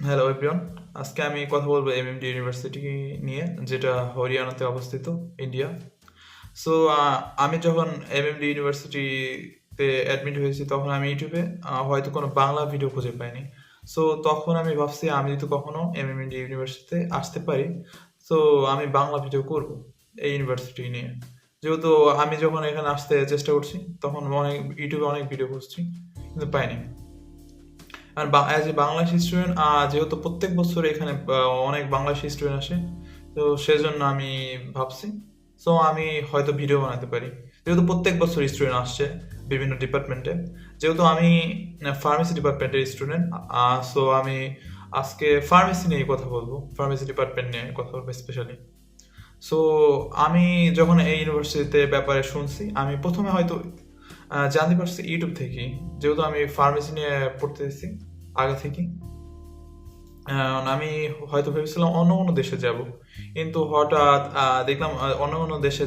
Hello everyone, আজকে আমি কথা বলবো এমএমডি ইউনিভার্সিটি নিয়ে, যেটা হরিয়ানাতে অবস্থিত, ইন্ডিয়া। সো আমি যখন এমএমডি ইউনিভার্সিটিতে অ্যাডমিট হয়েছি, তখন আমি ইউটিউবে হয়তো কোনো বাংলা ভিডিও খুঁজে পাইনি। সো তখন আমি ভাবছি আমি যদি কখনো এমএমডি ইউনিভার্সিটিতে আসতে পারি, সো আমি বাংলা ভিডিও করব এই ইউনিভার্সিটি নিয়ে। যেহেতু আমি যখন এখানে আসতে চেষ্টা করছি, তখন ইউটিউবে অনেক ভিডিও খুঁজছি, কিন্তু পাইনি। আর অ্যাজ এ বাংলাদেশি স্টুডেন্ট, যেহেতু প্রত্যেক বছর এখানে অনেক বাংলাদেশি স্টুডেন্ট আসে, তো সেজন্য আমি ভাবছি সো আমি হয়তো ভিডিও বানাতে পারি। যেহেতু প্রত্যেক বছর স্টুডেন্ট আসছে বিভিন্ন ডিপার্টমেন্টে, যেহেতু আমি ফার্মেসি ডিপার্টমেন্টের স্টুডেন্ট, সো আমি আজকে ফার্মেসি নিয়ে কথা বলবো, ফার্মেসি ডিপার্টমেন্ট নিয়ে কথা বলবো স্পেশালি। সো আমি যখন এই ইউনিভার্সিটিতে ব্যাপারে শুনছি, আমি প্রথমে হয়তো জানতে পারছি ইউটিউব থেকেই, যেহেতু আমি ফার্মেসি নিয়ে পড়তেছি আগে থেকেই। আমি হয়তো ভেবেছিলাম অন্য কোনো দেশে যাব, কিন্তু হঠাৎ দেখলাম অন্য কোনো দেশে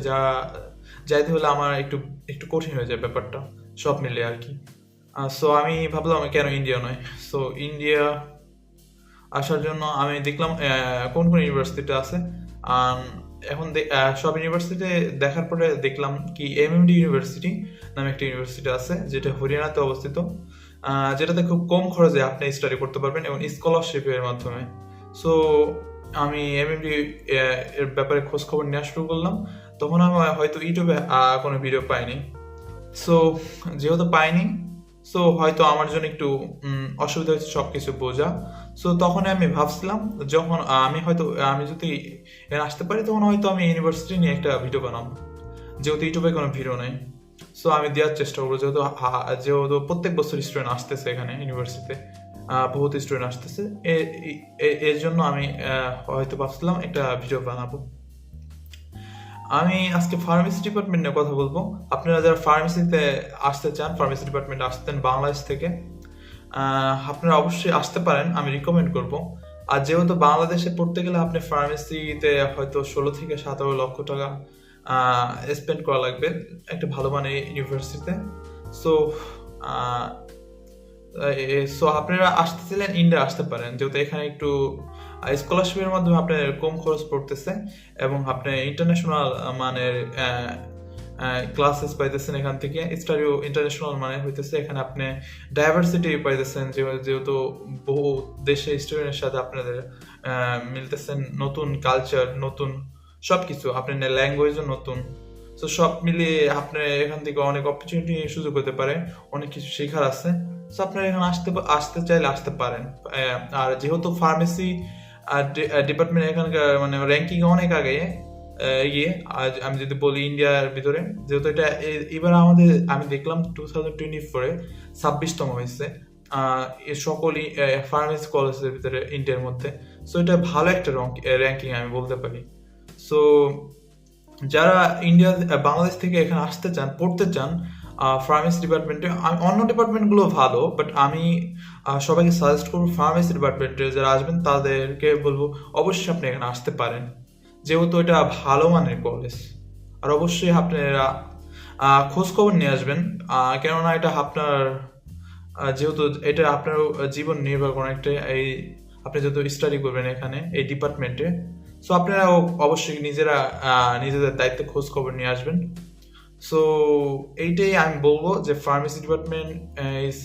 যাইতে হলে আমার একটু একটু কঠিন হয়ে যায় ব্যাপারটা, সব মিলে আর কি। সো আমি ভাবলাম কেন ইন্ডিয়া নয়। সো ইন্ডিয়া আসার জন্য আমি দেখলাম কোন কোন ইউনিভার্সিটি আছে। আম, এখন সব ইউনিভার্সিটি দেখার পরে দেখলাম কি এমএমডি ইউনিভার্সিটি নামে একটা ইউনিভার্সিটি আছে, যেটা হরিয়ানাতে অবস্থিত। যেটাতে খুব কম খরচে আপনি স্টাডি করতে পারবেন এবং স্কলারশিপের মাধ্যমে। সো আমি এমএমডি এর ব্যাপারে খোঁজ খবর নেওয়া শুরু করলাম। তখন আমি হয়তো ইউটিউবে কোনো ভিডিও পাইনি। সো যেহেতু পাইনি, সো হয়তো আমার জন্য একটু অসুবিধা হয়েছে সবকিছু বোঝা। সো তখন আমি ভাবছিলাম, যখন আমি যদি এখানে আসতে পারি, তখন হয়তো আমি ইউনিভার্সিটি নিয়ে একটা ভিডিও বানাবো, যেহেতু ইউটিউবে কোনো ভিডিও নেই। সো আমি দেওয়ার চেষ্টা করবো, যেহেতু প্রত্যেক বছর স্টুডেন্ট আসতেছে এখানে ইউনিভার্সিটিতে, বহুত স্টুডেন্ট আসতেছে। এর জন্য আমি হয়তো ভাবছিলাম একটা ভিডিও বানাবো। আমি আজকে ফার্মেসি ডিপার্টমেন্ট নিয়ে কথা বলবো। আপনারা যারা ফার্মেসিতে আসতে চান, ফার্মেসি ডিপার্টমেন্টে আসতেন বাংলাদেশ থেকে, আপনারা অবশ্যই আসতে পারেন, আমি রিকমেন্ড করব। আর যেহেতু বাংলাদেশে পড়তে গেলে আপনি ফার্মেসিতে হয়তো 16 থেকে 17 লক্ষ টাকা স্পেন্ড করা লাগবে একটা ভালো মানের ইউনিভার্সিটিতে। সো সো আপনারা আসতে চাইলেন ইন্ডিয়া আসতে পারেন, যেহেতু এখানে একটু স্কলারশিপের মাধ্যমে আপনার কম খরচ পড়তেছে এবং আপনি ইন্টারন্যাশনাল মানের ক্লাসেস পাইতেছেন এখান থেকে। স্টাডিও ইন্টারন্যাশনাল মানে হইতেছে, এখানে আপনি ডাইভার্সিটি পাইতেছেন, যেহেতু বহু দেশের স্টুডেন্টের সাথে আপনাদের মিলতেছেন, নতুন কালচার, নতুন সবকিছু, আপনার ল্যাঙ্গুয়েজও নতুন। তো সব মিলিয়ে আপনার এখান থেকে অনেক অপরচুনিটি সুযোগ হতে পারে, অনেক কিছু শেখার আছে। তো আপনারা এখানে আসতে চাইলে আসতে পারেন। আর যেহেতু ফার্মেসি ডিপার্টমেন্ট এখানকার মানে র্যাঙ্কিং অনেক আগে এগিয়ে, আর আমি যদি বলি ইন্ডিয়ার ভিতরে, যেহেতু এটা এবার আমি দেখলাম 2024-এ 26তম হয়েছে এই সকলই ফার্মেসি কলেজের ভিতরে ইন্ডিয়ার মধ্যে। সো এটা ভালো একটা র্যাঙ্কিং আমি বলতে পারি। সো যারা বাংলাদেশ থেকে এখানে আসতে চান, পড়তে চান ফার্মেসি ডিপার্টমেন্টে, অন্য ডিপার্টমেন্টগুলো ভালো, বাট আমি সবাইকে সাজেস্ট করবো ফার্মেসি ডিপার্টমেন্টে যারা আসবেন তাদেরকে বলবো অবশ্যই আপনি এখানে আসতে পারেন, যেহেতু এটা ভালো মানের কলেজ। আর অবশ্যই আপনারা খোঁজ খবর নিয়ে আসবেন, কেননা এটা আপনার যেহেতু এটা আপনার জীবন নির্ভর করে একটা, আপনি যেহেতু স্টাডি করবেন এখানে এই ডিপার্টমেন্টে, সো আপনারা অবশ্যই নিজেদের দায়িত্বে খোঁজ খবর নিয়ে আসবেন। সো এইটাই আমি বলবো যে pharmacy department is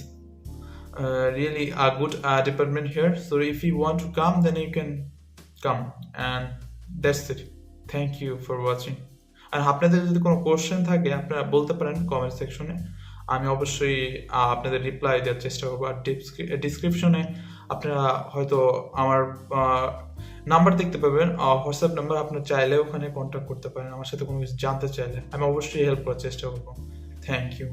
really a good department here. So if you want to come, then you can come, and that's it. Thank you for watching. আর আপনাদের যদি কোনো কোশ্চেন থাকে আপনারা বলতে পারেন কমেন্ট সেকশনে, আমি অবশ্যই আপনাদের রিপ্লাই দেওয়ার চেষ্টা করবো। আর ডিসক্রিপশনে আপনারা হয়তো আমার নাম্বার দেখতে পাবেন, হোয়াটসঅ্যাপ নাম্বার, আপনার চাইলে ওখানে কন্ট্যাক্ট করতে পারেন আমার সাথে কোনো কিছু জানতে চাইলে, আমি অবশ্যই হেল্প করার চেষ্টা করবো। Thank you.